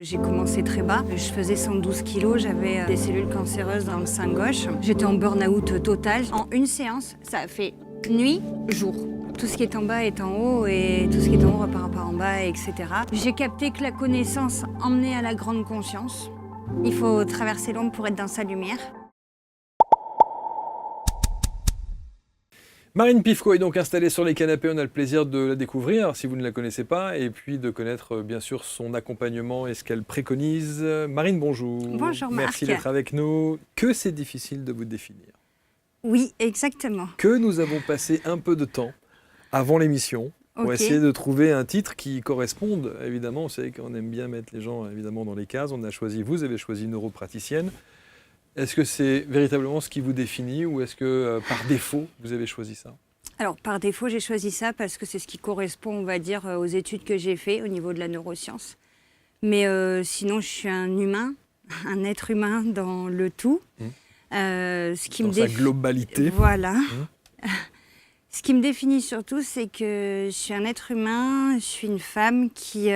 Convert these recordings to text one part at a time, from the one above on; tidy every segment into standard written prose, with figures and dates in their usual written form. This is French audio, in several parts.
J'ai commencé très bas, je faisais 112 kilos, j'avais des cellules cancéreuses dans le sein gauche. J'étais en burn-out total. En une séance, ça a fait nuit, jour. Tout ce qui est en bas est en haut et tout ce qui est en haut repart par en bas, etc. J'ai capté que la connaissance emmenait à la grande conscience. Il faut traverser l'ombre pour être dans sa lumière. Marine Pifko est donc installée sur les canapés, on a le plaisir de la découvrir si vous ne la connaissez pas et puis de connaître bien sûr son accompagnement et ce qu'elle préconise. Marine, bonjour. Bonjour Marc. Merci d'être avec nous. Que c'est difficile de vous définir. Oui, exactement. Que nous avons passé un peu de temps avant l'émission pour essayer de trouver un titre qui corresponde. Évidemment, vous savez qu'on aime bien mettre les gens évidemment dans les cases. On a choisi, vous avez choisi neuropraticienne. Est-ce que c'est véritablement ce qui vous définit ou est-ce que par défaut, vous avez choisi ça ? Alors, par défaut, j'ai choisi ça parce que c'est ce qui correspond, on va dire, aux études que j'ai faites au niveau de la neuroscience. Mais sinon, je suis un humain, un être humain dans le tout. Ce qui dans sa globalité. Voilà. Ce qui me définit surtout, c'est que je suis un être humain, je suis une femme qui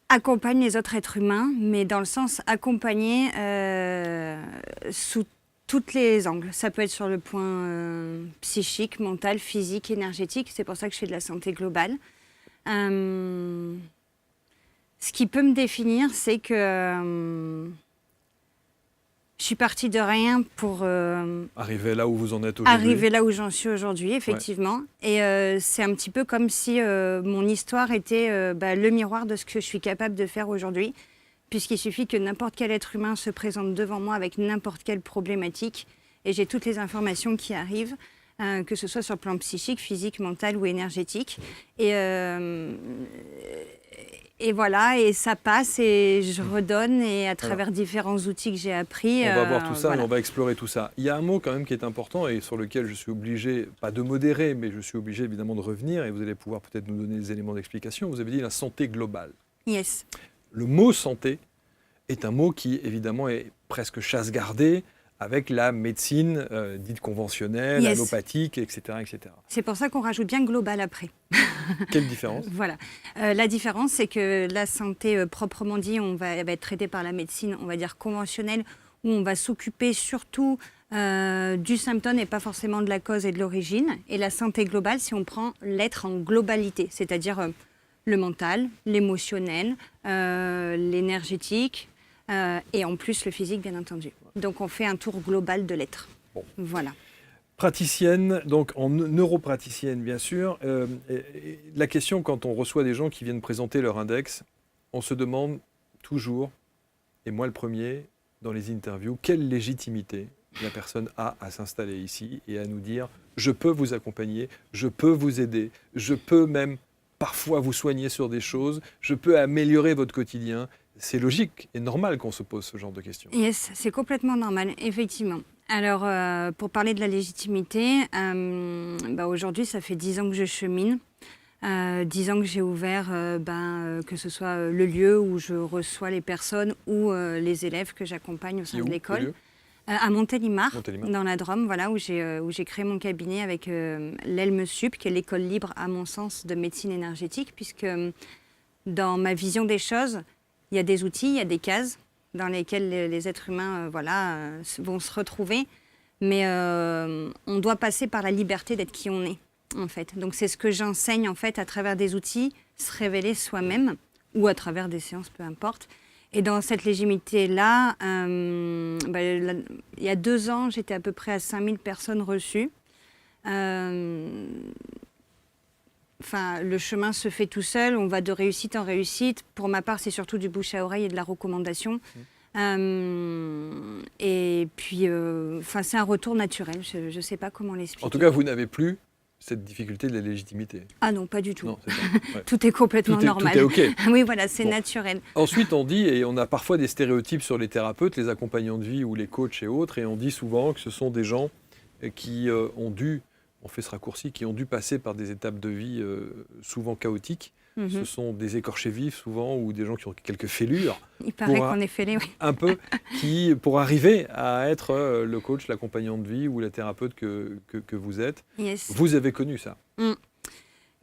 accompagne les autres êtres humains, mais dans le sens accompagner sous toutes les angles. Ça peut être sur le point psychique, mental, physique, énergétique. C'est pour ça que je fais de la santé globale. Ce qui peut me définir, c'est que je suis partie de rien pour arriver là où vous en êtes aujourd'hui. Arriver là où j'en suis aujourd'hui, effectivement. Ouais. Et c'est un petit peu comme si mon histoire était le miroir de ce que je suis capable de faire aujourd'hui, puisqu'il suffit que n'importe quel être humain se présente devant moi avec n'importe quelle problématique, et j'ai toutes les informations qui arrivent, que ce soit sur le plan psychique, physique, mental ou énergétique. Et voilà, et ça passe, et je redonne, et à travers différents outils que j'ai appris... On va voir tout ça, et on va explorer tout ça. Il y a un mot quand même qui est important, et sur lequel je suis obligé, pas de modérer, mais je suis obligé évidemment de revenir, et vous allez pouvoir peut-être nous donner des éléments d'explication. Vous avez dit la santé globale. Yes. Le mot santé est un mot qui, évidemment, est presque chasse-gardée, avec la médecine dite conventionnelle, allopathique, etc., etc. C'est pour ça qu'on rajoute bien global après. Quelle différence ? Voilà. La différence, c'est que la santé, proprement dit, elle va être traitée par la médecine, on va dire conventionnelle, où on va s'occuper surtout du symptôme et pas forcément de la cause et de l'origine. Et la santé globale, si on prend l'être en globalité, c'est-à-dire le mental, l'émotionnel, l'énergétique, et en plus le physique, bien entendu. Donc on fait un tour global de l'être. Bon. Voilà. Praticienne, donc en neuropraticienne bien sûr. La question quand on reçoit des gens qui viennent présenter leur index, on se demande toujours, et moi le premier, dans les interviews, quelle légitimité la personne a à s'installer ici et à nous dire « je peux vous accompagner, je peux vous aider, je peux même parfois vous soigner sur des choses, je peux améliorer votre quotidien ». C'est logique et normal qu'on se pose ce genre de questions. Yes, c'est complètement normal, effectivement. Alors, pour parler de la légitimité, aujourd'hui, ça fait 10 ans que je chemine. 10 ans que j'ai ouvert, que ce soit le lieu où je reçois les personnes ou les élèves que j'accompagne au sein de l'école. À Montélimar, dans la Drôme, voilà, où j'ai créé mon cabinet avec l'ELME Sup, qui est l'école libre, à mon sens, de médecine énergétique, puisque dans ma vision des choses, il y a des outils, il y a des cases dans lesquelles les êtres humains vont se retrouver. Mais on doit passer par la liberté d'être qui on est, en fait. Donc c'est ce que j'enseigne, en fait, à travers des outils, se révéler soi-même, ou à travers des séances, peu importe. Et dans cette légitimité-là, il y a 2 ans, j'étais à peu près à 5000 personnes reçues. Le chemin se fait tout seul, on va de réussite en réussite. Pour ma part, c'est surtout du bouche à oreille et de la recommandation. Et puis, c'est un retour naturel, je ne sais pas comment l'expliquer. En tout cas, vous n'avez plus cette difficulté de la légitimité. Ah non, pas du tout. Non, c'est ça. Ouais. Tout est complètement normal. Tout est OK. Oui, voilà, c'est naturel. Ensuite, on dit, et on a parfois des stéréotypes sur les thérapeutes, les accompagnants de vie ou les coachs et autres, et on dit souvent que ce sont des gens qui on fait ce raccourci, qui ont dû passer par des étapes de vie souvent chaotiques. Ce sont des écorchés vifs souvent ou des gens qui ont quelques fêlures. Il paraît qu'on est fêlés, oui. Un peu, pour arriver à être le coach, l'accompagnant de vie ou la thérapeute que vous êtes. Yes. Vous avez connu ça.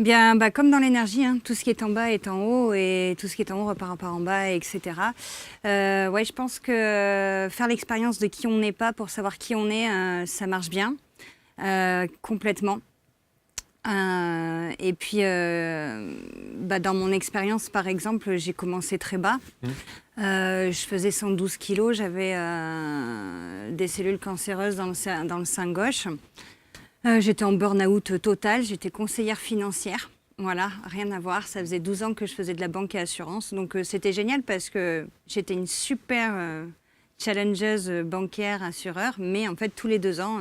Bien, comme dans l'énergie, hein, tout ce qui est en bas est en haut et tout ce qui est en haut repart par en bas, etc. Ouais, je pense que faire l'expérience de qui on n'est pas pour savoir qui on est, ça marche bien, complètement. Et puis, dans mon expérience, par exemple, j'ai commencé très bas. Je faisais 112 kilos, j'avais des cellules cancéreuses dans le sein gauche. J'étais en burn-out total, j'étais conseillère financière. Voilà, rien à voir. Ça faisait 12 ans que je faisais de la banque et assurance. Donc, c'était génial parce que j'étais une super challengeuse bancaire, assureur. Mais en fait, tous les 2 ans,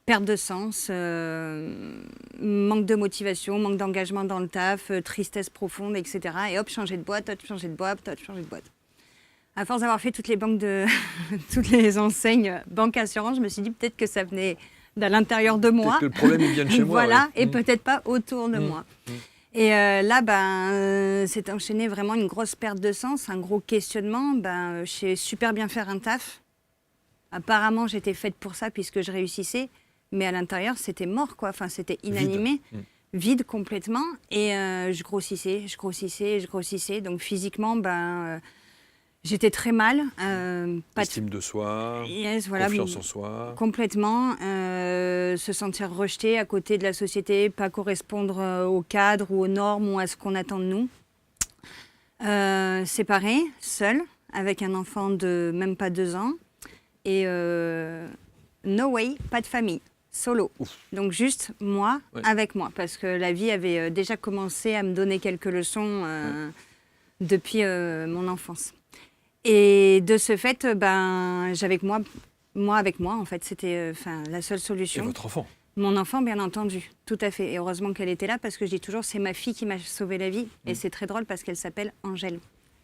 perte de sens, manque de motivation, manque d'engagement dans le taf, tristesse profonde, etc. Et hop, changer de boîte, changer de boîte, changer de boîte. À force d'avoir fait toutes les banques toutes les enseignes banque assurance, je me suis dit peut-être que ça venait d'à l'intérieur de moi. Peut-être que le problème il vient de chez moi. Voilà, ouais. et peut-être pas autour de moi. Et là, s'est enchaîné vraiment une grosse perte de sens, un gros questionnement. Je sais super bien faire un taf. Apparemment, j'étais faite pour ça puisque je réussissais. Mais à l'intérieur, c'était mort, quoi. Enfin, c'était inanimé, vide complètement. Et je grossissais. Donc physiquement, j'étais très mal. Estime de soi, voilà, confiance en soi. Complètement. Se sentir rejeté à côté de la société, pas correspondre au cadre ou aux normes ou à ce qu'on attend de nous. Séparée, seule, avec un enfant de même pas 2 ans. Et no way, pas de famille. Solo. Ouf. Donc juste moi, avec moi. Parce que la vie avait déjà commencé à me donner quelques leçons depuis mon enfance. Et de ce fait, j'avais que moi avec moi, en fait. C'était la seule solution. Et votre enfant? Mon enfant, bien entendu. Tout à fait. Et heureusement qu'elle était là parce que je dis toujours, c'est ma fille qui m'a sauvé la vie. Et c'est très drôle parce qu'elle s'appelle Angèle.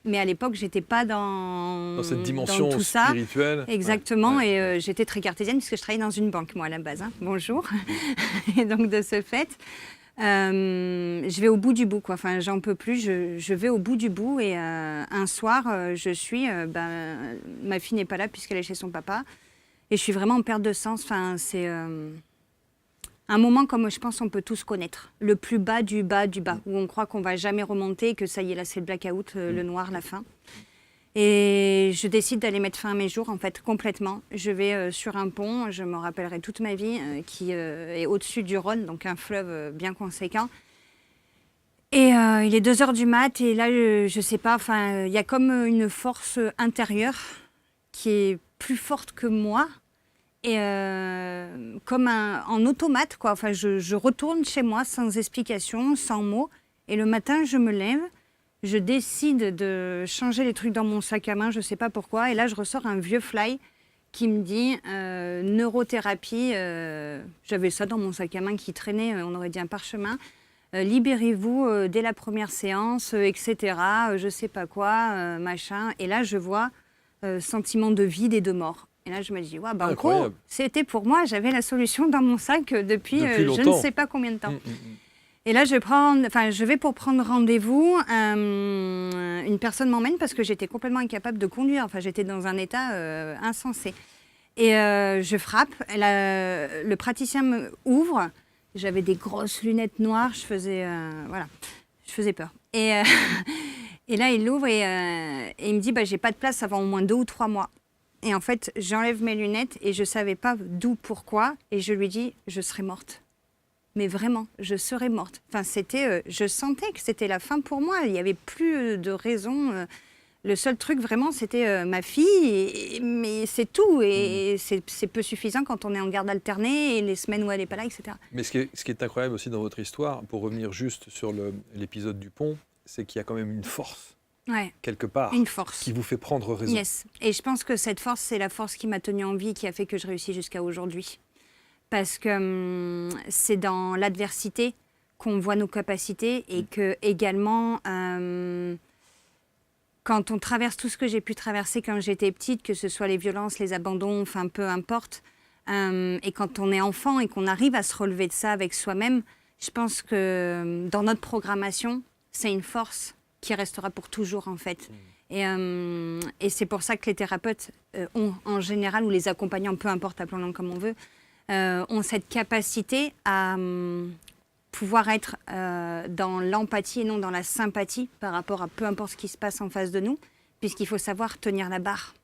Mais à l'époque, j'étais pas dans cette dimension dans tout ça. spirituelle. Exactement, et j'étais très cartésienne puisque je travaillais dans une banque, moi, à la base. Hein. Bonjour. Et donc, de ce fait, je vais au bout du bout, quoi. Enfin, j'en peux plus, je vais au bout du bout. Et un soir, ma fille n'est pas là puisqu'elle est chez son papa. Et je suis vraiment en perte de sens. Enfin, c'est un moment comme je pense on peut tous connaître. Le plus bas du bas du bas, où on croit qu'on va jamais remonter, que ça y est, là c'est le blackout, le noir, la fin. Et je décide d'aller mettre fin à mes jours, en fait, complètement. Je vais sur un pont, je me rappellerai toute ma vie, qui est au-dessus du Rhône, donc un fleuve bien conséquent. Et il est 2h du mat, et là, je sais pas, il y a comme une force intérieure qui est plus forte que moi. Et comme en automate, quoi. Enfin, je retourne chez moi sans explication, sans mots. Et le matin, je me lève, je décide de changer les trucs dans mon sac à main, je ne sais pas pourquoi. Et là, je ressors un vieux fly qui me dit neurothérapie. J'avais ça dans mon sac à main qui traînait, on aurait dit un parchemin. Libérez-vous dès la première séance, etc. Je ne sais pas quoi, machin. Et là, je vois sentiment de vide et de mort. Et là, je me dis, ouais, c'était pour moi, j'avais la solution dans mon sac depuis je ne sais pas combien de temps. Et là, je vais pour prendre rendez-vous. Une personne m'emmène parce que j'étais complètement incapable de conduire. Enfin, j'étais dans un état insensé. Et je frappe. Le praticien me ouvre. J'avais des grosses lunettes noires. Je faisais peur. Et là, il l'ouvre et il me dit, j'ai pas de place avant au moins 2 ou 3 mois. Et en fait, j'enlève mes lunettes et je ne savais pas d'où, pourquoi. Et je lui dis, je serai morte. Mais vraiment, je serais morte. Enfin, je sentais que c'était la fin pour moi. Il n'y avait plus de raison. Le seul truc, vraiment, c'était ma fille. Mais c'est tout. Et c'est peu suffisant quand on est en garde alternée et les semaines où elle n'est pas là, etc. Mais ce qui est incroyable aussi dans votre histoire, pour revenir juste sur l'épisode du pont, c'est qu'il y a quand même une force. Ouais, quelque part, une force qui vous fait prendre raison. Yes. Et je pense que cette force, c'est la force qui m'a tenue en vie, qui a fait que je réussis jusqu'à aujourd'hui. Parce que c'est dans l'adversité qu'on voit nos capacités et que également, quand on traverse tout ce que j'ai pu traverser quand j'étais petite, que ce soit les violences, les abandons, enfin peu importe, et quand on est enfant et qu'on arrive à se relever de ça avec soi-même, je pense que dans notre programmation, c'est une force qui restera pour toujours, en fait. Et c'est pour ça que les thérapeutes ont, en général, ou les accompagnants, peu importe, appelons-le comme on veut, ont cette capacité à pouvoir être dans l'empathie et non dans la sympathie par rapport à peu importe ce qui se passe en face de nous, puisqu'il faut savoir tenir la barre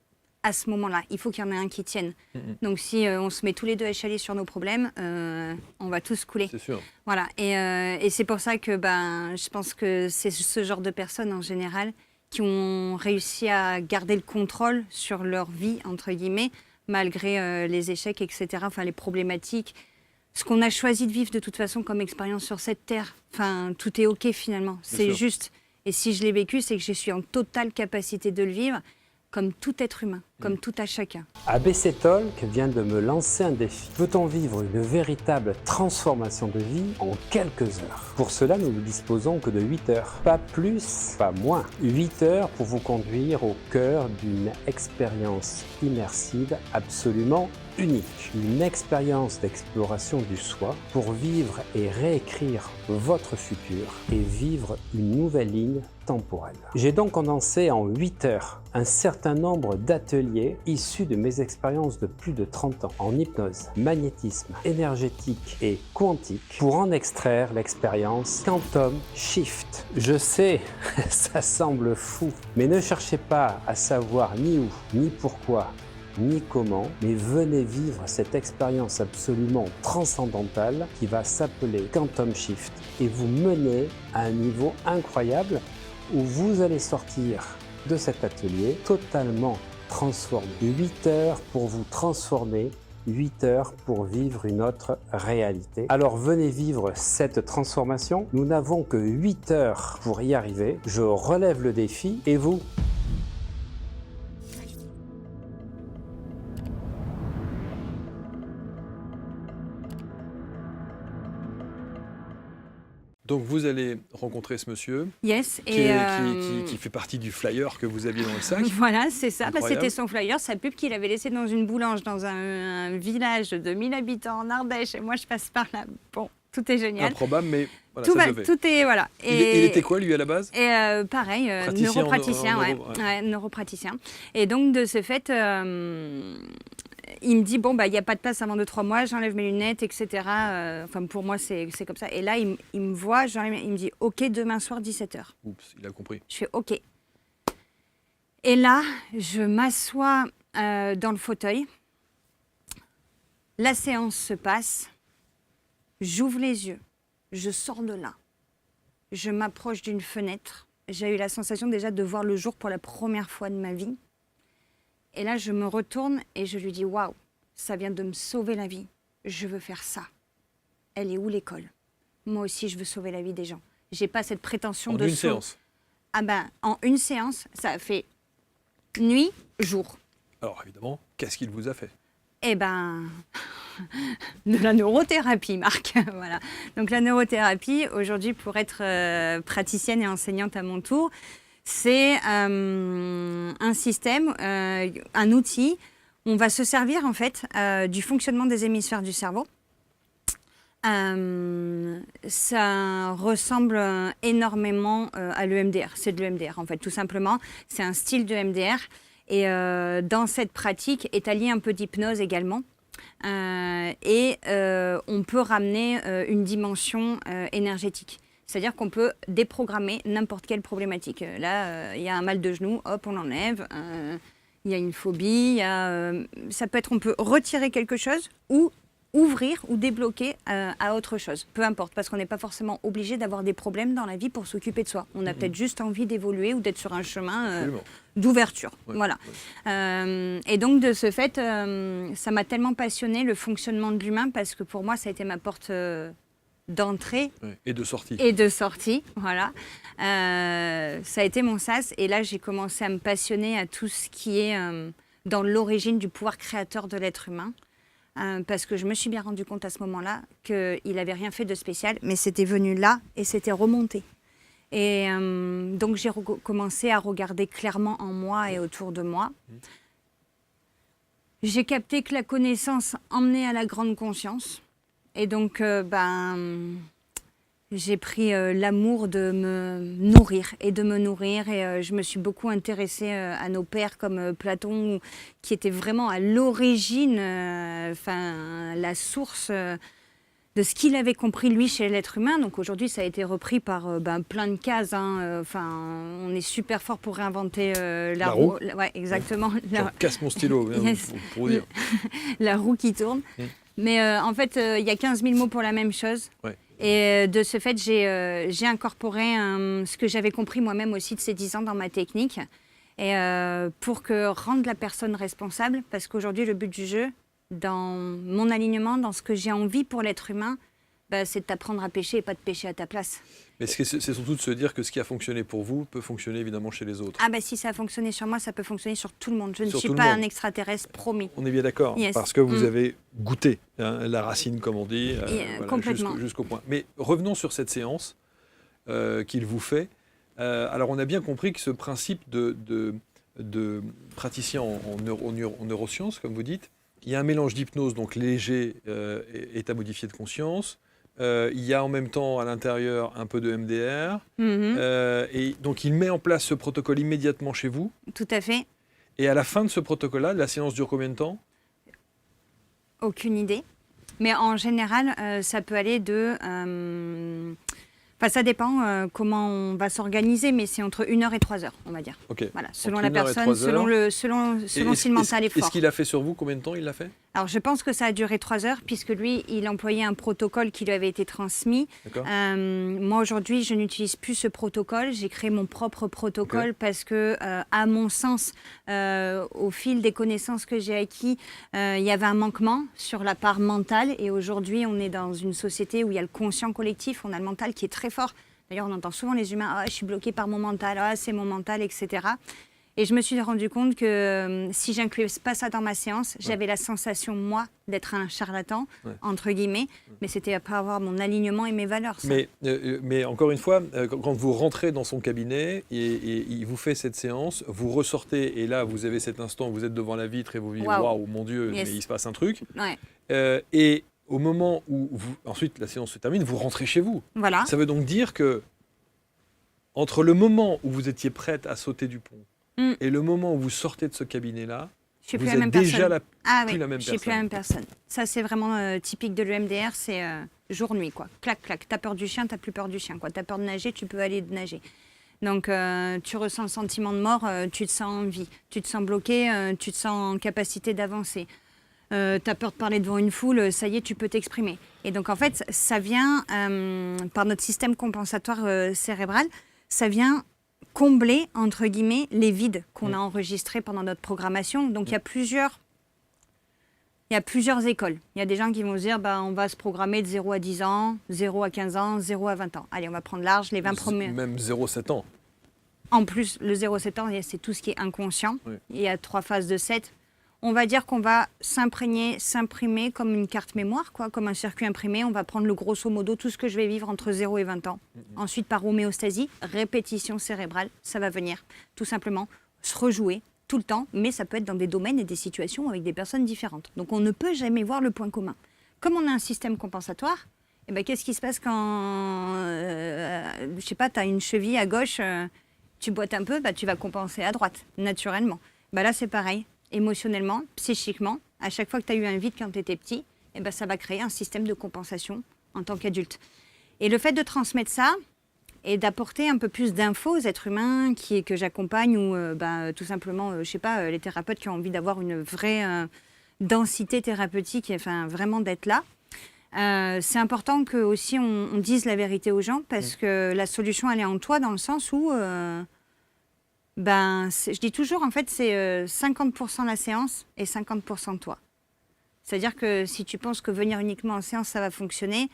à ce moment-là. Il faut qu'il y en ait un qui tienne. Donc si on se met tous les deux à chialer sur nos problèmes, on va tous couler. C'est sûr. Voilà. Et c'est pour ça que je pense que c'est ce genre de personnes en général qui ont réussi à garder le contrôle sur leur vie, entre guillemets, malgré les échecs, etc., enfin les problématiques. Ce qu'on a choisi de vivre de toute façon comme expérience sur cette terre, enfin, tout est OK finalement, c'est juste. Et si je l'ai vécu, c'est que je suis en totale capacité de le vivre, comme tout être humain, comme tout à chacun. ABC Talk vient de me lancer un défi. Veut-on vivre une véritable transformation de vie en quelques heures? Pour cela, nous ne disposons que de 8 heures. Pas plus, pas moins. 8 heures pour vous conduire au cœur d'une expérience immersive absolument unique. Une expérience d'exploration du soi pour vivre et réécrire votre futur et vivre une nouvelle ligne temporelle. J'ai donc condensé en 8 heures un certain nombre d'ateliers issus de mes expériences de plus de 30 ans en hypnose, magnétisme, énergétique et quantique pour en extraire l'expérience Quantum Shift. Je sais, ça semble fou, mais ne cherchez pas à savoir ni où, ni pourquoi, ni comment, mais venez vivre cette expérience absolument transcendantale qui va s'appeler Quantum Shift et vous mener à un niveau incroyable où vous allez sortir de cet atelier totalement transformé. 8 heures pour vous transformer, 8 heures pour vivre une autre réalité. Alors venez vivre cette transformation. Nous n'avons que 8 heures pour y arriver. Je relève le défi et vous ? Donc vous allez rencontrer ce monsieur Yes, qui fait partie du flyer que vous aviez dans le sac. Voilà, c'est ça. Incroyable. C'était son flyer, sa pub qu'il avait laissé dans une boulange dans un village de 1000 habitants en Ardèche. Et moi, je passe par là. Bon, tout est génial. Improbable, mais voilà, Tout, ça va, se fait. tout est voilà. Il était quoi lui à la base? Et pareil, Praticien neuropraticien, ouais, neuropraticien. Et donc de ce fait, il me dit bon bah il y a pas de place avant 2-3 mois, j'enlève mes lunettes, etc. Enfin pour moi c'est comme ça. Et là il me voit, il me dit ok demain soir 17h. Oups, il a compris. Je fais ok. Et là je m'assois dans le fauteuil. La séance se passe. J'ouvre les yeux. Je sors de là. Je m'approche d'une fenêtre. J'ai eu la sensation déjà de voir le jour pour la première fois de ma vie. Et là, je me retourne et je lui dis « Waouh, ça vient de me sauver la vie. Je veux faire ça. Elle est où l'école? Moi aussi, je veux sauver la vie des gens. J'ai pas cette prétention de... En une séance? Ah ben, en une séance, ça a fait nuit, jour. Alors évidemment, qu'est-ce qu'il vous a fait? Eh ben, de la neurothérapie, Marc. Voilà. Donc la neurothérapie, aujourd'hui, pour être praticienne et enseignante à mon tour, c'est un système, un outil. On va se servir en fait du fonctionnement des hémisphères du cerveau. Ça ressemble énormément à l'EMDR. C'est de l'EMDR en fait, tout simplement. C'est un style de MDR. Et dans cette pratique est allié un peu d'hypnose également. Et on peut ramener une dimension énergétique. C'est-à-dire qu'on peut déprogrammer n'importe quelle problématique. Là, il y a un mal de genou, hop, on l'enlève. Il y a une phobie, ça peut être, on peut retirer quelque chose ou ouvrir ou débloquer à autre chose. Peu importe, parce qu'on n'est pas forcément obligé d'avoir des problèmes dans la vie pour s'occuper de soi. On a peut-être juste envie d'évoluer ou d'être sur un chemin d'ouverture. Ouais, voilà. Ouais. Et donc, de ce fait, ça m'a tellement passionné le fonctionnement de l'humain parce que pour moi, ça a été ma porte... d'entrée et de sortie. Et de sortie, voilà. Ça a été mon sas. Et là, j'ai commencé à me passionner à tout ce qui est dans l'origine du pouvoir créateur de l'être humain. Parce que je me suis bien rendu compte à ce moment-là qu'il n'avait rien fait de spécial, mais c'était venu là et c'était remonté. Et donc, j'ai commencé à regarder clairement en moi et autour de moi. J'ai capté que la connaissance emmenait à la grande conscience. Et donc, j'ai pris l'amour de me nourrir. Et je me suis beaucoup intéressée à nos pères comme Platon, qui était vraiment à l'origine, la source. de ce qu'il avait compris, lui, chez l'être humain. Donc aujourd'hui, ça a été repris par plein de cases. On est super fort pour réinventer la roue. Ouais, exactement. Genre, casse mon stylo, Yes. pour dire. La roue qui tourne. Mais en fait, il y a 15 000 mots pour la même chose. Ouais. Et de ce fait, j'ai incorporé ce que j'avais compris moi-même aussi de ces 10 ans dans ma technique. Et pour rendre la personne responsable, parce qu'aujourd'hui, le but du jeu, dans mon alignement, dans ce que j'ai envie pour l'être humain, c'est de t'apprendre à pêcher et pas de pêcher à ta place. Mais c'est surtout de se dire que ce qui a fonctionné pour vous peut fonctionner évidemment chez les autres. Ah si ça a fonctionné sur moi, ça peut fonctionner sur tout le monde. Je ne Sur suis tout le pas monde. un extraterrestre, promis. On est bien d'accord, Yes. parce que vous avez goûté la racine, comme on dit, complètement. jusqu'au point. Mais revenons sur cette séance qu'il vous fait. Alors on a bien compris que ce principe de praticien en neurosciences, comme vous dites, il y a un mélange d'hypnose, donc léger, état modifié de conscience. Il y a en même temps à l'intérieur un peu de MDR. Et donc il met en place ce protocole immédiatement chez vous. Tout à fait. Et à la fin de ce protocole-là, la séance dure combien de temps? Aucune idée. Mais en général, ça peut aller de... ça dépend comment on va s'organiser, mais c'est entre 1 heure et 3 heures, on va dire. Ok. Voilà, selon Entre la 1 heure et personne, 3 heures. selon si le mental est Et fort. ce qu'il a fait sur vous, combien de temps il l'a fait? Alors, je pense que ça a duré 3 heures, puisque lui, il employait un protocole qui lui avait été transmis. D'accord. Moi, aujourd'hui, je n'utilise plus ce protocole. J'ai créé mon propre protocole parce que, à mon sens, au fil des connaissances que j'ai acquis, il y avait un manquement sur la part mentale. Et aujourd'hui, on est dans une société où il y a le conscient collectif, on a le mental qui est très fort. D'ailleurs, on entend souvent les humains « Ah, je suis bloqué par mon mental, ah, c'est mon mental, etc. » Et je me suis rendu compte que si j'incluais pas ça dans ma séance, j'avais la sensation, moi, d'être un charlatan, entre guillemets, mais c'était à pas avoir mon alignement et mes valeurs. Ça. Mais encore une fois, quand vous rentrez dans son cabinet et il vous fait cette séance, vous ressortez et là, vous avez cet instant où vous êtes devant la vitre et vous dites « Waouh, mon Dieu, Yes. mais il se passe un truc Ouais. ». Et au moment où ensuite la séance se termine, vous rentrez chez vous. Voilà. Ça veut donc dire que entre le moment où vous étiez prête à sauter du pont et le moment où vous sortez de ce cabinet-là, Je suis vous plus êtes la même déjà personne. plus la même je suis plus la même personne. Ça, c'est vraiment typique de l'EMDR, c'est jour-nuit, quoi. Clac, clac. T'as peur du chien, t'as plus peur du chien, quoi. T'as peur de nager, tu peux aller nager. Donc, tu ressens le sentiment de mort, tu te sens en vie. Tu te sens bloqué, tu te sens en capacité d'avancer. T'as peur de parler devant une foule, ça y est, tu peux t'exprimer. Et donc, en fait, ça vient, par notre système compensatoire cérébral, ça vient combler, entre guillemets, les vides qu'on a enregistrés pendant notre programmation. Donc, il y a plusieurs écoles. Il y a des gens qui vont se dire, on va se programmer de 0 à 10 ans, 0 à 15 ans, 0 à 20 ans. Allez, on va prendre large, les 20 premiers. Même 0,7 ans. En plus, le 0,7 ans, c'est tout ce qui est inconscient. Oui. Il y a 3 phases de 7. On va dire qu'on va s'imprimer comme une carte mémoire, quoi, comme un circuit imprimé. On va prendre le grosso modo tout ce que je vais vivre entre 0 et 20 ans. Ensuite, par homéostasie, répétition cérébrale, ça va venir tout simplement se rejouer tout le temps, mais ça peut être dans des domaines et des situations avec des personnes différentes. Donc on ne peut jamais voir le point commun. Comme on a un système compensatoire, qu'est-ce qui se passe quand, je sais pas, tu as une cheville à gauche, tu boites un peu, tu vas compenser à droite, naturellement. Là, c'est pareil. Émotionnellement, psychiquement, à chaque fois que tu as eu un vide quand tu étais petit, ça va créer un système de compensation en tant qu'adulte. Et le fait de transmettre ça et d'apporter un peu plus d'infos aux êtres humains que j'accompagne ou tout simplement, je sais pas, les thérapeutes qui ont envie d'avoir une vraie densité thérapeutique, enfin vraiment d'être là. C'est important que aussi on dise la vérité aux gens parce que la solution elle est en toi dans le sens où je dis toujours, en fait, c'est 50% la séance et 50% toi. C'est-à-dire que si tu penses que venir uniquement en séance, ça va fonctionner,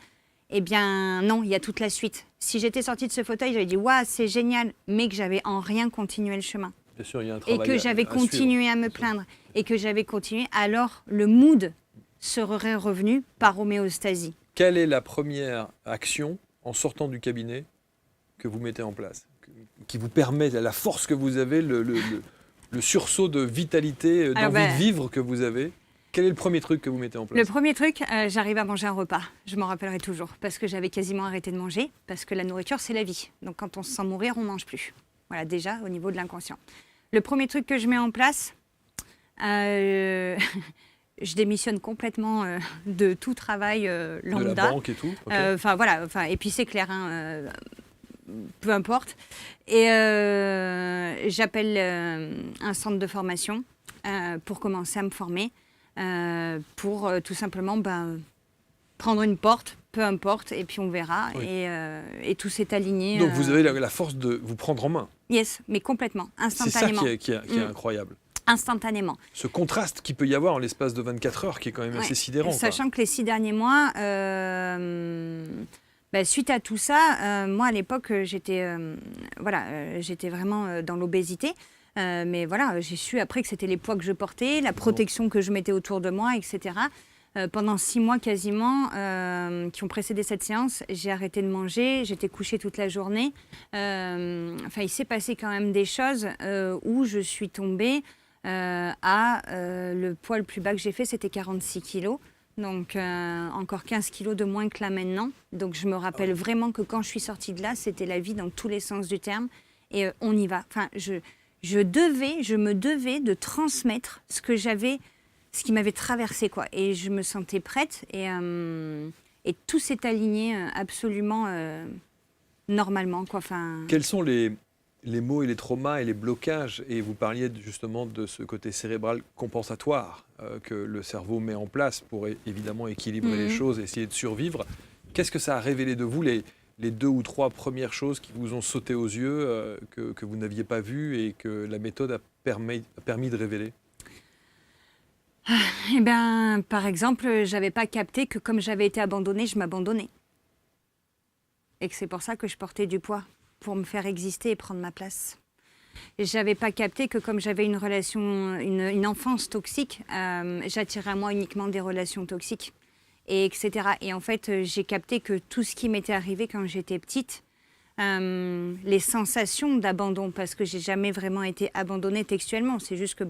non, il y a toute la suite. Si j'étais sortie de ce fauteuil, j'avais dit « Waouh, c'est génial », mais que j'avais en rien continué le chemin. Bien sûr, il y a un Et travail que j'avais à continué suivre. à me plaindre. Et que j'avais continué, alors le mood serait revenu par homéostasie. Quelle est la première action en sortant du cabinet que vous mettez en place, qui vous permet, la force que vous avez, le sursaut de vitalité, d'envie de vivre que vous avez? Quel est le premier truc que vous mettez en place? Le premier truc, j'arrive à manger un repas. Je m'en rappellerai toujours. Parce que j'avais quasiment arrêté de manger. Parce que la nourriture, c'est la vie. Donc quand on se sent mourir, on ne mange plus. Voilà, déjà, au niveau de l'inconscient. Le premier truc que je mets en place, je démissionne complètement de tout travail lambda. De la banque et tout. Ok. Enfin voilà, et puis c'est clair, hein, peu importe. Et j'appelle un centre de formation pour commencer à me former, pour tout simplement prendre une porte, peu importe, et puis on verra. Oui. Et tout s'est aligné. Donc vous avez la force de vous prendre en main. Yes, mais complètement, C'est ça instantanément. qui est incroyable. Instantanément. Ce contraste qu'il peut y avoir en l'espace de 24 heures qui est quand même assez sidérant. Sachant que les 6 derniers mois, suite à tout ça, moi à l'époque j'étais j'étais vraiment dans l'obésité. Mais voilà, j'ai su après que c'était les poids que je portais, la protection que je mettais autour de moi, etc. Pendant 6 mois quasiment, qui ont précédé cette séance, j'ai arrêté de manger, j'étais couchée toute la journée. Il s'est passé quand même des choses où je suis tombée le poids le plus bas que j'ai fait, c'était 46 kilos. Donc encore 15 kilos de moins que là maintenant. Donc je me rappelle vraiment que quand je suis sortie de là, c'était la vie dans tous les sens du terme. Et on y va. Enfin, je me devais de transmettre ce qui m'avait traversé, quoi. Et je me sentais prête et tout s'est aligné absolument normalement, quoi. Enfin... Quels sont les maux et les traumas et les blocages? Et vous parliez justement de ce côté cérébral compensatoire que le cerveau met en place pour évidemment équilibrer les choses, essayer de survivre. Qu'est-ce que ça a révélé de vous, les 2 ou 3 premières choses qui vous ont sauté aux yeux, que vous n'aviez pas vues et que la méthode a permis de révéler? Par exemple, j'avais pas capté que comme j'avais été abandonnée, je m'abandonnais. Et que c'est pour ça que je portais du poids, pour me faire exister et prendre ma place. Et j'avais pas capté que comme j'avais une relation, une enfance toxique, j'attirais à moi uniquement des relations toxiques, et etc. Et en fait, j'ai capté que tout ce qui m'était arrivé quand j'étais petite, les sensations d'abandon, parce que j'ai jamais vraiment été abandonnée textuellement, c'est juste que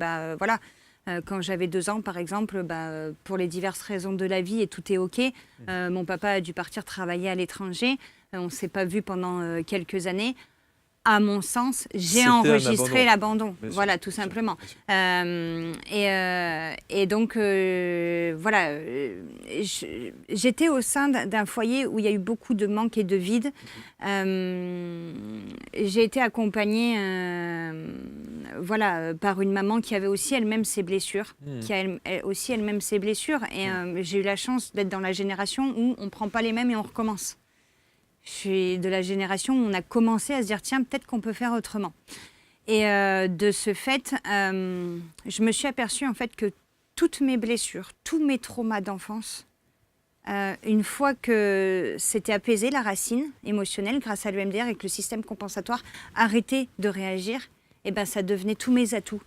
quand j'avais 2 ans, par exemple, pour les diverses raisons de la vie et tout est OK, mon papa a dû partir travailler à l'étranger. On ne s'est pas vu pendant quelques années. À mon sens, j'ai enregistré l'abandon. Voilà, tout simplement. Et donc, j'étais au sein d'un foyer où il y a eu beaucoup de manque et de vide. J'ai été accompagnée par une maman qui avait aussi elle-même ses blessures, Et j'ai eu la chance d'être dans la génération où on ne prend pas les mêmes et on recommence. Je suis de la génération où on a commencé à se dire, tiens, peut-être qu'on peut faire autrement. Et de ce fait, je me suis aperçue en fait que toutes mes blessures, tous mes traumas d'enfance, une fois que c'était apaisé, la racine émotionnelle, grâce à l'EMDR et que le système compensatoire arrêtait de réagir, ça devenait tous mes atouts.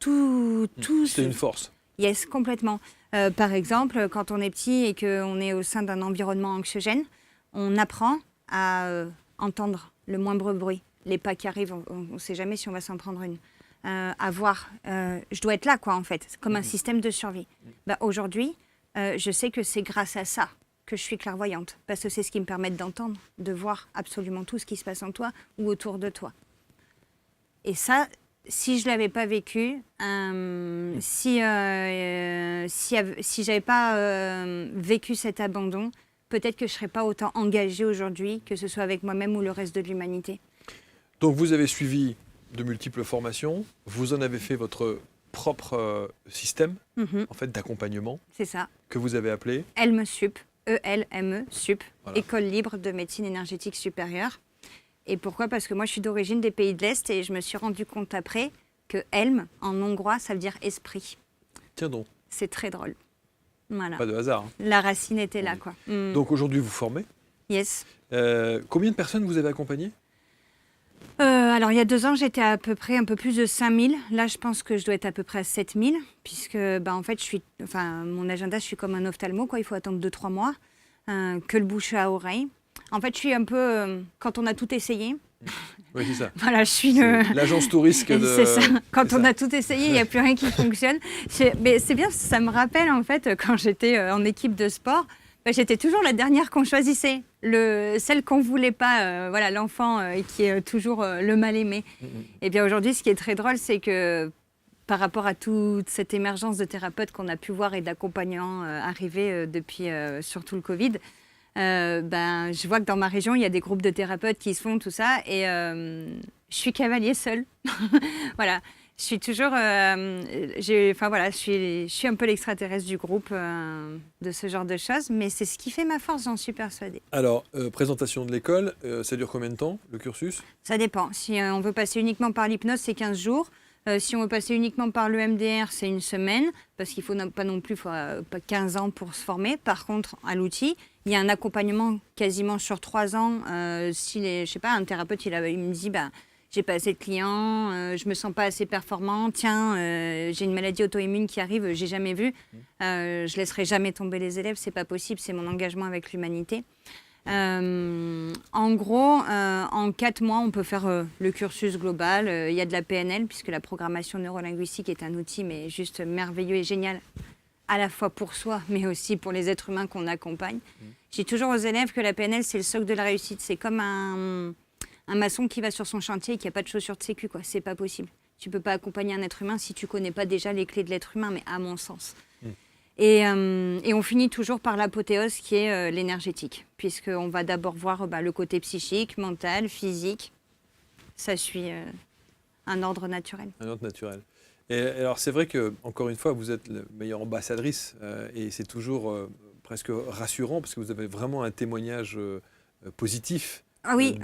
C'était une force. Yes, complètement. Par exemple, quand on est petit et qu'on est au sein d'un environnement anxiogène, on apprend à entendre le moindre bruit, les pas qui arrivent, on ne sait jamais si on va s'en prendre une. À voir, je dois être là, quoi, en fait, c'est comme un système de survie. Aujourd'hui, je sais que c'est grâce à ça que je suis clairvoyante, parce que c'est ce qui me permet d'entendre, de voir absolument tout ce qui se passe en toi ou autour de toi. Et ça, si je ne l'avais pas vécu, si j'avais pas vécu cet abandon, peut-être que je ne serais pas autant engagée aujourd'hui, que ce soit avec moi-même ou le reste de l'humanité. Donc vous avez suivi de multiples formations, vous en avez fait votre propre système en fait, d'accompagnement. C'est ça. Que vous avez appelé ELME Sup, ELME Sup, voilà. École libre de médecine énergétique supérieure. Et pourquoi? Parce que moi je suis d'origine des pays de l'Est et je me suis rendu compte après que ELME en hongrois ça veut dire esprit. Tiens donc. C'est très drôle. Voilà. Pas de hasard. Hein. La racine était là, quoi. Donc aujourd'hui, vous formez. Yes. Combien de personnes vous avez accompagnées? Alors, il y a 2 ans, j'étais à peu près un peu plus de 5000. Là, je pense que je dois être à peu près à 7000, puisque, en fait, mon agenda, je suis comme un ophtalmo, quoi. Il faut attendre 2-3 mois, que le bouche à oreille. En fait, je suis un peu, quand on a tout essayé. Oui, c'est ça. Voilà, je suis l'agence touriste de... C'est ça. Quand on a tout essayé, il n'y a plus rien qui fonctionne. Mais c'est bien, ça me rappelle, en fait, quand j'étais en équipe de sport, j'étais toujours la dernière qu'on choisissait. Celle qu'on ne voulait pas, l'enfant qui est toujours le mal aimé. Et bien aujourd'hui, ce qui est très drôle, c'est que par rapport à toute cette émergence de thérapeutes qu'on a pu voir et d'accompagnants arriver depuis surtout le Covid, je vois que dans ma région, il y a des groupes de thérapeutes qui se font tout ça et je suis cavalier seul. Voilà. Je suis toujours, je suis un peu l'extraterrestre du groupe de ce genre de choses, mais c'est ce qui fait ma force, j'en suis persuadée. Alors, présentation de l'école, ça dure combien de temps, le cursus? Ça dépend. Si on veut passer uniquement par l'hypnose, c'est 15 jours. Si on veut passer uniquement par l'EMDR, c'est 1 semaine, parce qu'il ne faut pas non plus pas 15 ans pour se former. Par contre, à l'outil, il y a un accompagnement quasiment sur 3 ans. Si un thérapeute, il me dit, j'ai pas assez de clients, je me sens pas assez performant, tiens, j'ai une maladie auto-immune qui arrive, j'ai jamais vu, je laisserai jamais tomber les élèves, c'est pas possible, c'est mon engagement avec l'humanité. En gros, en 4 mois, on peut faire le cursus global. Il y a de la PNL, puisque la programmation neurolinguistique est un outil mais juste merveilleux et génial, à la fois pour soi, mais aussi pour les êtres humains qu'on accompagne. Je dis toujours aux élèves que la PNL, c'est le socle de la réussite. C'est comme un maçon qui va sur son chantier et qui n'a pas de chaussures de sécu, quoi. C'est pas possible. Tu peux pas accompagner un être humain si tu connais pas déjà les clés de l'être humain, mais à mon sens. Et on finit toujours par l'apothéose qui est l'énergétique, puisqu'on va d'abord voir le côté psychique, mental, physique. Ça suit un ordre naturel. Un ordre naturel. Et alors, c'est vrai que, encore une fois, vous êtes la meilleure ambassadrice et c'est toujours presque rassurant parce que vous avez vraiment un témoignage positif. Ah oui,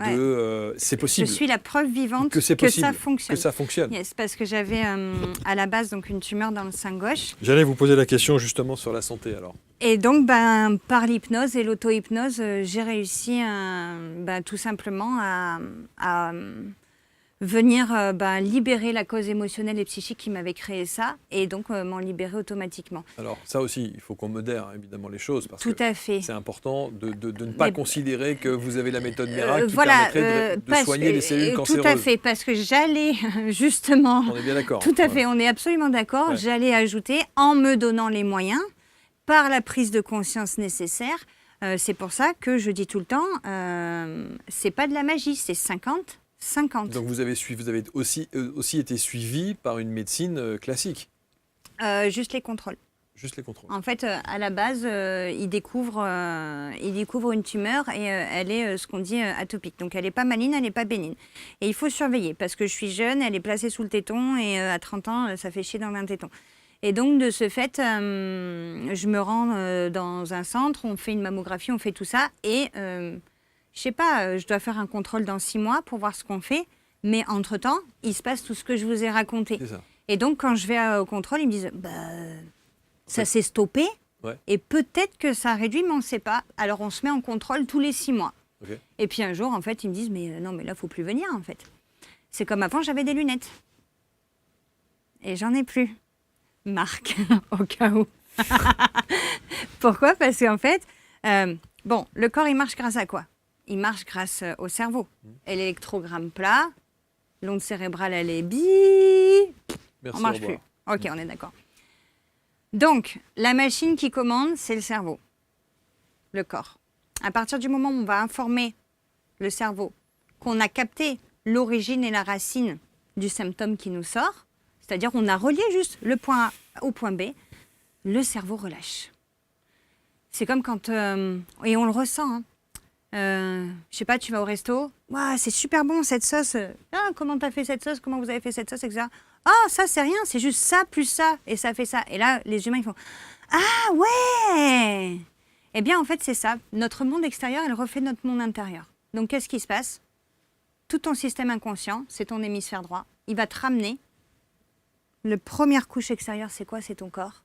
c'est possible. Je suis la preuve vivante que ça fonctionne. Que ça fonctionne. Yes, parce que j'avais à la base donc une tumeur dans le sein gauche. J'allais vous poser la question justement sur la santé alors. Et donc par l'hypnose et l'auto-hypnose, j'ai réussi tout simplement à venir libérer la cause émotionnelle et psychique qui m'avait créé ça et donc m'en libérer automatiquement. Alors ça aussi, il faut qu'on modère évidemment les choses parce Tout que à fait. c'est important de ne pas considérer que vous avez la méthode miracle qui permettrait de soigner les cellules cancéreuses. Tout à fait, parce que j'allais justement... On est bien d'accord. Tout à fait, on est absolument d'accord. Ouais. J'allais ajouter, en me donnant les moyens, par la prise de conscience nécessaire, c'est pour ça que je dis tout le temps, c'est pas de la magie, c'est 50. Donc vous avez aussi été suivi par une médecine classique. Juste les contrôles. Juste les contrôles. En fait, à la base, il découvre une tumeur et elle est ce qu'on dit atopique. Donc elle n'est pas maligne, elle n'est pas bénigne. Et il faut surveiller parce que je suis jeune, elle est placée sous le téton et à 30 ans, ça fait chier dans un téton. Et donc de ce fait, je me rends dans un centre, on fait une mammographie, on fait tout ça et... je sais pas, je dois faire un contrôle dans 6 mois pour voir ce qu'on fait. Mais entre-temps, il se passe tout ce que je vous ai raconté. C'est ça. Et donc, quand je vais au contrôle, ils me disent ça s'est stoppé. Ouais. Et peut-être que ça réduit, mais on ne sait pas. Alors, on se met en contrôle tous les 6 mois. Okay. Et puis un jour, en fait, ils me disent non, mais là, il ne faut plus venir, en fait. C'est comme avant, j'avais des lunettes. Et j'en ai plus. Marc, au cas où. Pourquoi ? Parce qu'en fait, le corps, il marche grâce à quoi ? Il marche grâce au cerveau. Et l'électrogramme plat, l'onde cérébrale, elle est Merci, on marche plus. Ok, on est d'accord. Donc, la machine qui commande, c'est le cerveau, le corps. À partir du moment où on va informer le cerveau qu'on a capté l'origine et la racine du symptôme qui nous sort, c'est-à-dire on a relié juste le point A au point B, le cerveau relâche. C'est comme quand... et on le ressent, hein. Je sais pas, tu vas au resto, c'est super bon cette sauce. Comment t'as fait cette sauce? Comment vous avez fait cette sauce, etc. Ça c'est rien, c'est juste ça plus ça et ça fait ça. Et là, les humains ils font ouais. Eh bien en fait c'est ça. Notre monde extérieur, il reflète notre monde intérieur. Donc qu'est-ce qui se passe? Tout ton système inconscient, c'est ton hémisphère droit. Il va te ramener. La première couche extérieure, c'est quoi? C'est ton corps.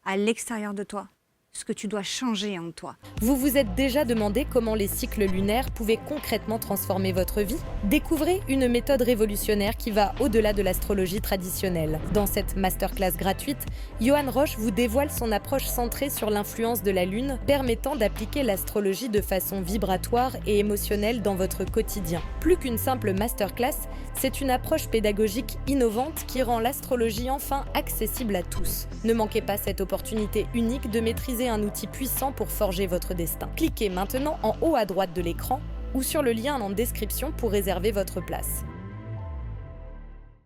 À l'extérieur de toi. Ce que tu dois changer en toi. Vous vous êtes déjà demandé comment les cycles lunaires pouvaient concrètement transformer votre vie? Découvrez une méthode révolutionnaire qui va au-delà de l'astrologie traditionnelle. Dans cette masterclass gratuite, Johan Roche vous dévoile son approche centrée sur l'influence de la Lune, permettant d'appliquer l'astrologie de façon vibratoire et émotionnelle dans votre quotidien. Plus qu'une simple masterclass, c'est une approche pédagogique innovante qui rend l'astrologie enfin accessible à tous. Ne manquez pas cette opportunité unique de maîtriser un outil puissant pour forger votre destin. Cliquez maintenant en haut à droite de l'écran ou sur le lien en description pour réserver votre place.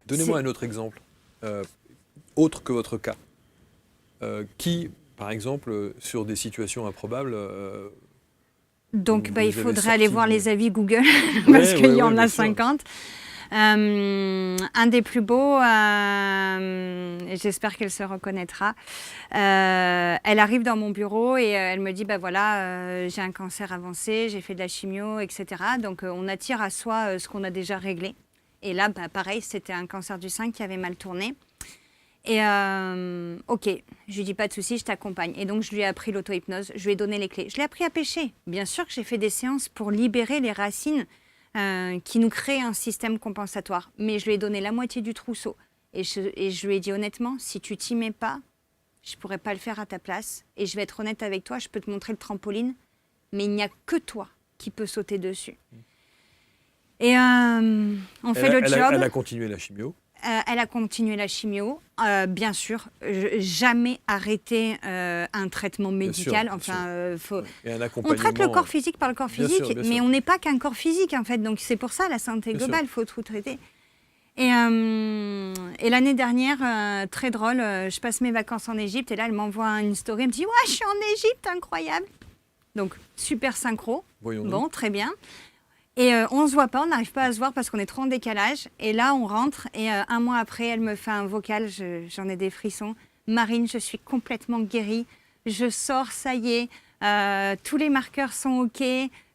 Donnez-moi un autre exemple. autre que votre cas. Qui, par exemple, sur des situations improbables, Donc, vous il avez faudrait sorti aller voir de- les avis Google, Ouais, parce qu'il y en bien a sûr. 50. Un des plus beaux, et j'espère qu'elle se reconnaîtra. Elle arrive dans mon bureau et elle me dit, bah voilà, j'ai un cancer avancé, j'ai fait de la chimio, etc. Donc, on attire à soi ce qu'on a déjà réglé. Et là, bah, pareil, c'était un cancer du sein qui avait mal tourné. Et ok, je lui dis pas de souci, je t'accompagne. Et donc je lui ai appris l'auto-hypnose, je lui ai donné les clés. Je l'ai appris à pêcher. Bien sûr que j'ai fait des séances pour libérer les racines qui nous créent un système compensatoire. Mais je lui ai donné la moitié du trousseau. Et je lui ai dit honnêtement, si tu t'y mets pas, je pourrais pas le faire à ta place. Et je vais être honnête avec toi, je peux te montrer le trampoline, mais il n'y a que toi qui peux sauter dessus. Et on fait le job. Elle a continué la chimio. Elle a continué la chimio, bien sûr, jamais arrêter un traitement médical. bien sûr. Faut... Et un On accompagnement. traite le corps physique par le corps Bien physique, sûr, bien mais sûr. on n'est pas qu'un corps physique en fait. Donc c'est pour ça la santé Bien globale, il faut tout traiter. Et l'année dernière, très drôle, je passe mes vacances en Égypte et là elle m'envoie une story, elle me dit « Ouais, je suis en Égypte, incroyable !» Donc super synchro, Voyons-nous. bon, très bien. Et on ne se voit pas, on n'arrive pas à se voir parce qu'on est trop en décalage. Et là, on rentre et un mois après, elle me fait un vocal, j'en ai des frissons. « Marine, je suis complètement guérie, je sors, ça y est, tous les marqueurs sont OK. »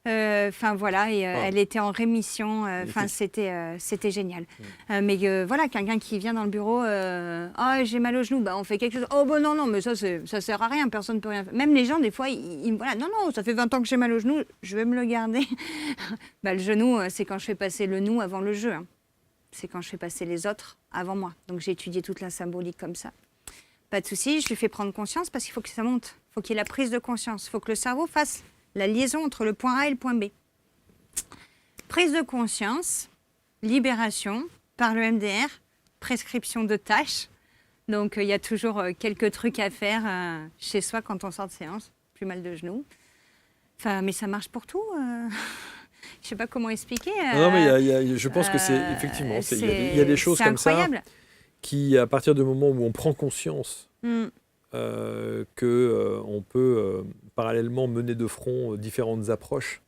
Enfin voilà, et elle était en rémission, enfin c'était génial. Mais voilà, quelqu'un qui vient dans le bureau, « Ah, j'ai mal au genou, bah, on fait quelque chose. » « Oh, bon, non, mais ça sert à rien, personne ne peut rien faire. » Même les gens, des fois, voilà, « Non, ça fait 20 ans que j'ai mal au genou, je vais me le garder. » Bah, le genou, c'est quand je fais passer le nous avant le jeu. Hein. C'est quand je fais passer les autres avant moi. Donc j'ai étudié toute la symbolique comme ça. Pas de souci, je lui fais prendre conscience parce qu'il faut que ça monte. Il faut qu'il y ait la prise de conscience. Il faut que le cerveau fasse la liaison entre le point A et le point B. Prise de conscience, libération par le MDR, prescription de tâches. Donc il y a toujours quelques trucs à faire chez soi quand on sort de séance. Plus mal de genoux. Enfin, mais ça marche pour tout. Je ne sais pas comment expliquer. Non, mais je pense que c'est effectivement, il y a des choses comme incroyable. ça qui, à partir du moment où on prend conscience qu'on peut parallèlement mener de front différentes approches,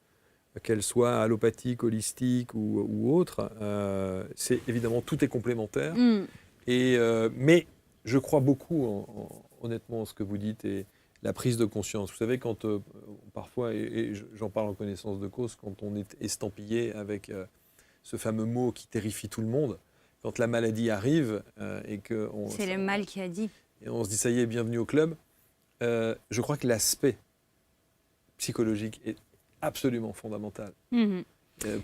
qu'elles soient allopathiques, holistiques ou autres, c'est évidemment tout est complémentaire. Mais je crois beaucoup, honnêtement, en ce que vous dites et la prise de conscience. Vous savez, quand parfois, et j'en parle en connaissance de cause, quand on est estampillé avec ce fameux mot qui terrifie tout le monde, quand la maladie arrive et que... C'est le mal qui a dit. Et on se dit, ça y est, bienvenue au club. Je crois que l'aspect psychologique est absolument fondamental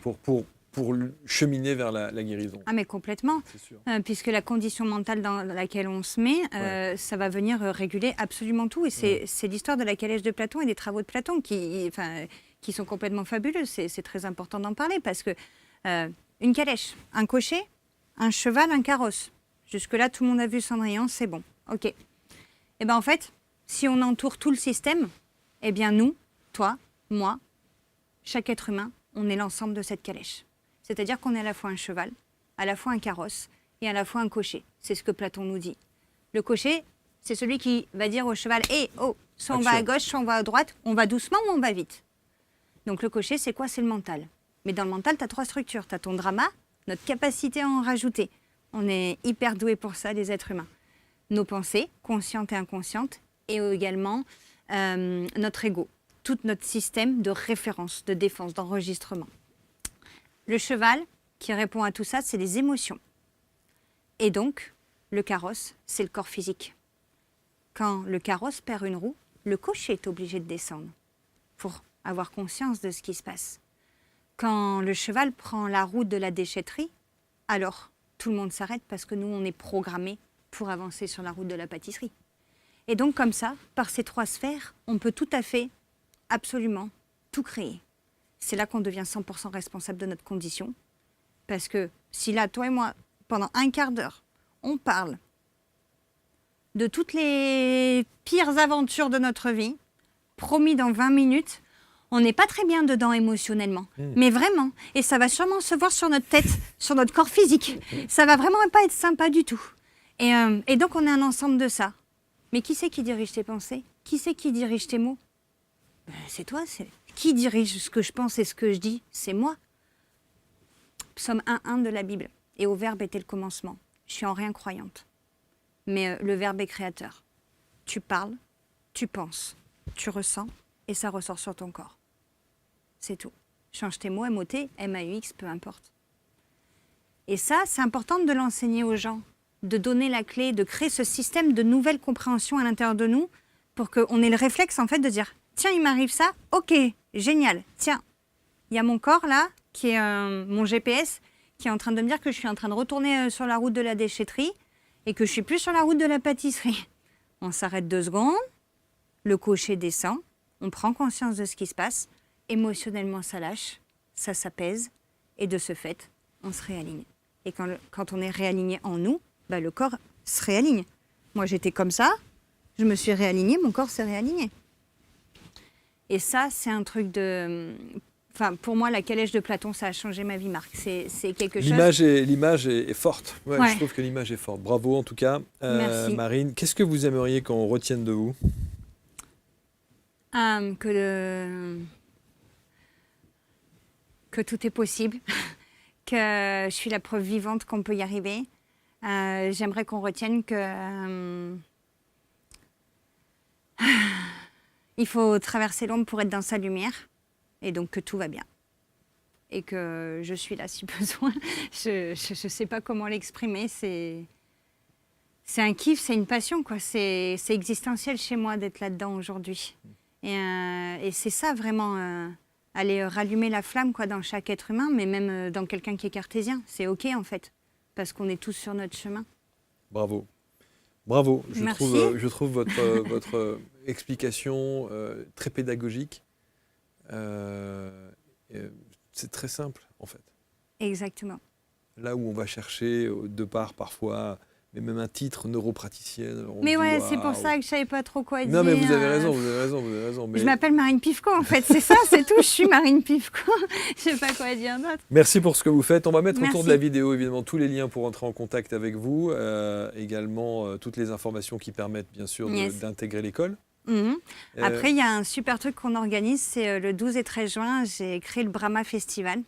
pour cheminer vers la guérison. Ah mais complètement, c'est sûr. Puisque la condition mentale dans laquelle on se met, ça va venir réguler absolument tout. Et c'est l'histoire de la calèche de Platon et des travaux de Platon qui sont complètement fabuleux. C'est très important d'en parler parce que une calèche, un cocher, un cheval, un carrosse. Jusque-là, tout le monde a vu Cendrillon, c'est bon. OK. Et bien en fait, si on entoure tout le système, eh bien nous, toi, moi, chaque être humain, on est l'ensemble de cette calèche. C'est-à-dire qu'on est à la fois un cheval, à la fois un carrosse et à la fois un cocher. C'est ce que Platon nous dit. Le cocher, c'est celui qui va dire au cheval « Hé, oh, soit on va à gauche, soit on va à droite, on va doucement ou on va vite ?» Donc le cocher, c'est quoi? C'est le mental. Mais dans le mental, tu as 3 structures. Tu as ton drama, notre capacité à en rajouter. On est hyper doués pour ça, les êtres humains. Nos pensées, conscientes et inconscientes, et également notre ego. Tout notre système de référence, de défense, d'enregistrement. Le cheval, qui répond à tout ça, c'est les émotions. Et donc, le carrosse, c'est le corps physique. Quand le carrosse perd une roue, le cocher est obligé de descendre pour avoir conscience de ce qui se passe. Quand le cheval prend la route de la déchetterie, alors tout le monde s'arrête parce que nous, on est programmés pour avancer sur la route de la pâtisserie. Et donc, comme ça, par ces 3 sphères, on peut tout à fait, absolument, tout créer. C'est là qu'on devient 100% responsable de notre condition. Parce que si là, toi et moi, pendant un quart d'heure, on parle de toutes les pires aventures de notre vie, promis dans 20 minutes, on n'est pas très bien dedans émotionnellement. Mais vraiment. Et ça va sûrement se voir sur notre tête, sur notre corps physique. Ça va vraiment pas être sympa du tout. Et donc, on est un ensemble de ça. Mais qui c'est qui dirige tes pensées? Qui c'est qui dirige tes mots? C'est toi. Qui dirige ce que je pense et ce que je dis? C'est moi. Psaume 1:1 de la Bible. Et au Verbe était le commencement. Je suis en rien croyante. Mais le Verbe est créateur. Tu parles, tu penses, tu ressens, et ça ressort sur ton corps. C'est tout. Change tes mots, M-O-T, M-A-U-X, peu importe. Et ça, c'est important de l'enseigner aux gens, de donner la clé, de créer ce système de nouvelle compréhension à l'intérieur de nous, pour qu'on ait le réflexe, en fait, de dire « Tiens, il m'arrive ça, ok, génial, tiens, il y a mon corps, là, qui est mon GPS, qui est en train de me dire que je suis en train de retourner sur la route de la déchetterie et que je suis plus sur la route de la pâtisserie. » On s'arrête 2 secondes, le cocher descend, on prend conscience de ce qui se passe, émotionnellement ça lâche, ça s'apaise, et de ce fait, on se réaligne. Et quand on est réaligné en nous, bah, le corps se réaligne. Moi j'étais comme ça, je me suis réalignée, mon corps s'est réaligné. Et ça, c'est un truc de... Enfin, pour moi, la calèche de Platon, ça a changé ma vie, Marc. C'est quelque chose... L'image est forte. Ouais, Ouais. Je trouve que l'image est forte. Bravo en tout cas. Merci. Marine, qu'est-ce que vous aimeriez qu'on retienne de vous? Que tout est possible, que je suis la preuve vivante qu'on peut y arriver. J'aimerais qu'on retienne que il faut traverser l'ombre pour être dans sa lumière, et donc que tout va bien. Et que je suis là si besoin. Je sais pas comment l'exprimer. C'est un kiff, c'est une passion, quoi. C'est existentiel chez moi d'être là-dedans aujourd'hui. Et c'est ça vraiment, aller rallumer la flamme, quoi, dans chaque être humain, mais même dans quelqu'un qui est cartésien. C'est OK en fait, parce qu'on est tous sur notre chemin. Bravo. Bravo. Merci. Je trouve votre explication très pédagogique. C'est très simple en fait. Exactement. Là où on va chercher de part parfois, mais même un titre neuropraticienne. alors on Mais se dit, ouais, waouh. c'est pour ça que je savais pas trop quoi dire. Non mais vous avez raison. Mais... Je m'appelle Marine Pivko en fait, c'est ça, c'est tout. Je suis Marine Pivko. Je sais pas quoi dire d'autre. Merci pour ce que vous faites. On va mettre autour de Merci. la vidéo évidemment tous les liens pour entrer en contact avec vous, également toutes les informations qui permettent bien sûr Yes. d'intégrer l'école. Mhm. Euh, Après, il y a un super truc qu'on organise, c'est le 12 et 13 juin, j'ai créé le Brahma Festival.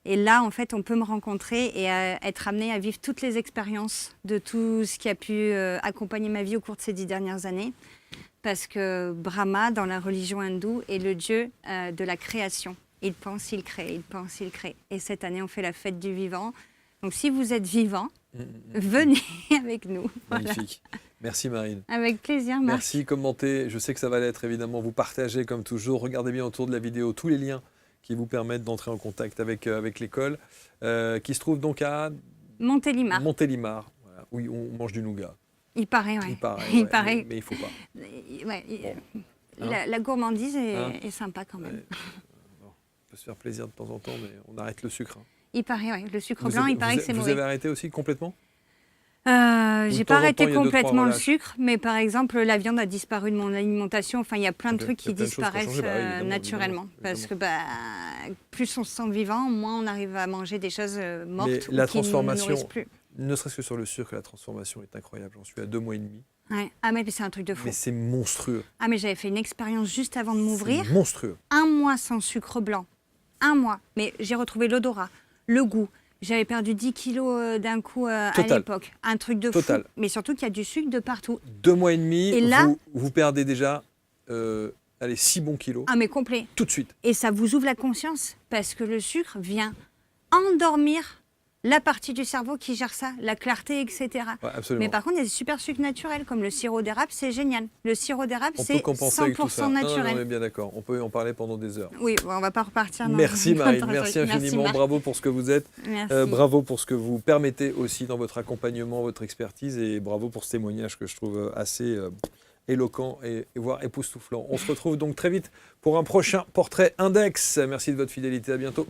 Et là, en fait, on peut me rencontrer et être amené à vivre toutes les expériences de tout ce qui a pu accompagner ma vie au cours de ces 10 dernières années. Parce que Brahma, dans la religion hindoue, est le dieu de la création. Il pense, il crée, il pense, il crée. Et cette année, on fait la fête du vivant. Donc, si vous êtes vivant, venez avec nous. Voilà. Magnifique. Merci Marine. Avec plaisir, Marc. Merci, commentez. Je sais que ça va l'être évidemment. Vous partagez comme toujours. Regardez bien autour de la vidéo tous les liens qui vous permettent d'entrer en contact avec l'école, qui se trouve donc à Montélimar. Montélimar, voilà, où on mange du nougat. Il paraît, ouais. Il paraît, Il ouais, paraît. mais il ne faut pas. Ouais, Bon. la gourmandise Hein est sympa quand même. Ouais. Bon, on peut se faire plaisir de temps en temps, mais on arrête le sucre. Hein. Il paraît, ouais. Le sucre blanc, il paraît que c'est Vous mauvais. avez arrêté aussi complètement? J'ai de pas temps en arrêté temps, il y a 2-3 complètement le relâches. sucre, mais par exemple, la viande a disparu de mon alimentation. Enfin, il y a plein de Ok, trucs il y a qui plein de choses qui ont disparaissent changé, bah oui, évidemment, naturellement. évidemment. Parce que plus on se sent vivant, moins on arrive à manger des choses mortes Mais ou la qui ne nous transformation, nourrissent plus. ne serait-ce que sur le sucre, la transformation est incroyable. J'en suis à 2 mois et demi. Ouais. Ah, mais c'est un truc de fou. Mais c'est monstrueux. Ah, mais j'avais fait une expérience juste avant de m'ouvrir. C'est monstrueux. 1 mois sans sucre blanc. 1 mois. Mais j'ai retrouvé l'odorat, le goût. J'avais perdu 10 kilos d'un coup à Total. l'époque. Un truc de Total. fou. Mais surtout qu'il y a du sucre de partout. 2 mois et demi, Et là- vous perdez déjà 6 bons kilos, Ah, mais complet. tout de suite. Et ça vous ouvre la conscience parce que le sucre vient endormir la partie du cerveau qui gère ça, la clarté, etc. Ouais, absolument. Mais par contre, il y a des super sucres naturels comme le sirop d'érable, c'est génial. Le sirop d'érable, On peut c'est compenser avec tout ça. 100% Non, naturel. on est bien d'accord. On peut en parler pendant des heures. Oui, bon, on va pas repartir. dans- Merci dans Marine, un merci truc. infiniment. Marc. Bravo pour ce que vous êtes. Merci. Bravo pour ce que vous permettez aussi dans votre accompagnement, votre expertise. Et bravo pour ce témoignage que je trouve assez éloquent et voire époustouflant. On se retrouve donc très vite pour un prochain portrait Index. Merci de votre fidélité. À bientôt.